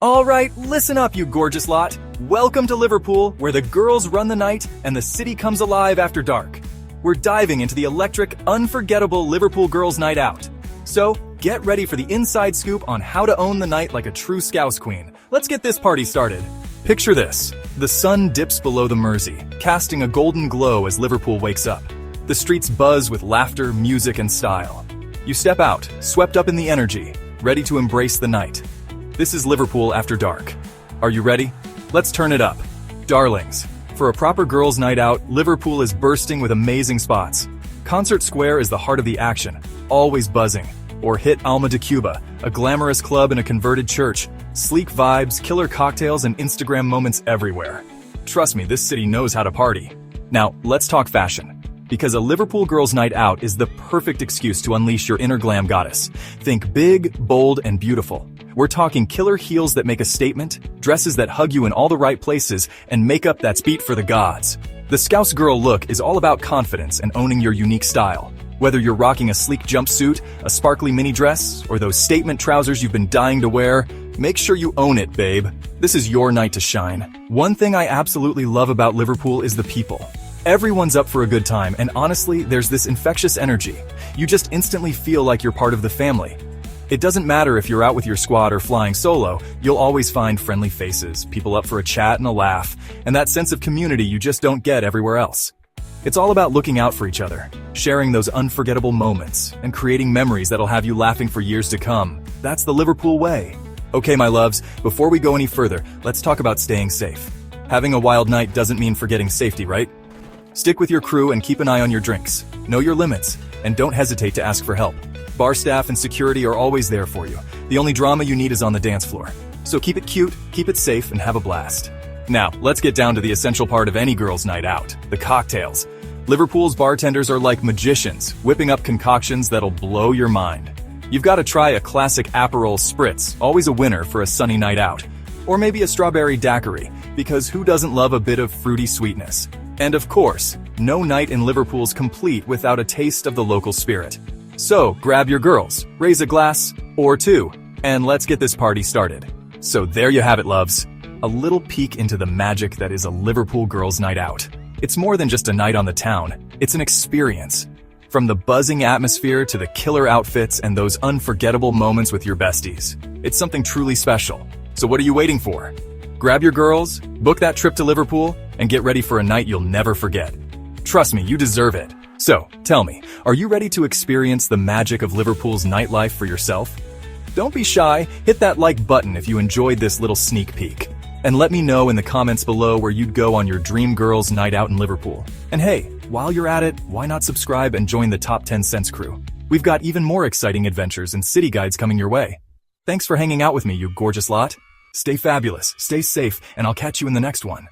Alright, listen up, you gorgeous lot. Welcome to Liverpool, where the girls run the night and the city comes alive after dark. We're diving into the electric, unforgettable Liverpool Girls' Night Out. So, get ready for the inside scoop on how to own the night like a true Scouse queen. Let's get this party started. Picture this. The sun dips below the Mersey, casting a golden glow as Liverpool wakes up. The streets buzz with laughter, music, and style. You step out, swept up in the energy, ready to embrace the night. This is Liverpool after dark. Are you ready? Let's turn it up. Darlings, for a proper girls' night out, Liverpool is bursting with amazing spots. Concert Square is the heart of the action, always buzzing. Or hit Alma de Cuba, a glamorous club in a converted church. Sleek vibes, killer cocktails, and Instagram moments everywhere. Trust me, this city knows how to party. Now, let's talk fashion. Because a Liverpool girls' night out is the perfect excuse to unleash your inner glam goddess. Think big, bold, and beautiful. We're talking killer heels that make a statement, dresses that hug you in all the right places, and makeup that's beat for the gods. The Scouse girl look is all about confidence and owning your unique style. Whether you're rocking a sleek jumpsuit, a sparkly mini dress, or those statement trousers you've been dying to wear, make sure you own it, babe. This is your night to shine. One thing I absolutely love about Liverpool is the people. Everyone's up for a good time, and honestly, there's this infectious energy. You just instantly feel like you're part of the family. It doesn't matter if you're out with your squad or flying solo, you'll always find friendly faces, people up for a chat and a laugh, and that sense of community you just don't get everywhere else. It's all about looking out for each other, sharing those unforgettable moments, and creating memories that'll have you laughing for years to come. That's the Liverpool way. Okay, my loves, before we go any further, let's talk about staying safe. Having a wild night doesn't mean forgetting safety, right? Stick with your crew and keep an eye on your drinks. Know your limits, and don't hesitate to ask for help. Bar staff and security are always there for you. The only drama you need is on the dance floor. So keep it cute, keep it safe, and have a blast. Now, let's get down to the essential part of any girl's night out, the cocktails. Liverpool's bartenders are like magicians, whipping up concoctions that'll blow your mind. You've got to try a classic Aperol Spritz, always a winner for a sunny night out. Or maybe a strawberry daiquiri, because who doesn't love a bit of fruity sweetness? And of course, no night in Liverpool's complete without a taste of the local spirit. So, grab your girls, raise a glass, or two, and let's get this party started. So there you have it, loves. A little peek into the magic that is a Liverpool girls' night out. It's more than just a night on the town, it's an experience. From the buzzing atmosphere to the killer outfits and those unforgettable moments with your besties. It's something truly special. So what are you waiting for? Grab your girls, book that trip to Liverpool, and get ready for a night you'll never forget. Trust me, you deserve it. So, tell me, are you ready to experience the magic of Liverpool's nightlife for yourself? Don't be shy, hit that like button if you enjoyed this little sneak peek. And let me know in the comments below where you'd go on your dream girls' night out in Liverpool. And hey, while you're at it, why not subscribe and join the Top 10 Cents crew? We've got even more exciting adventures and city guides coming your way. Thanks for hanging out with me, you gorgeous lot. Stay fabulous, stay safe, and I'll catch you in the next one.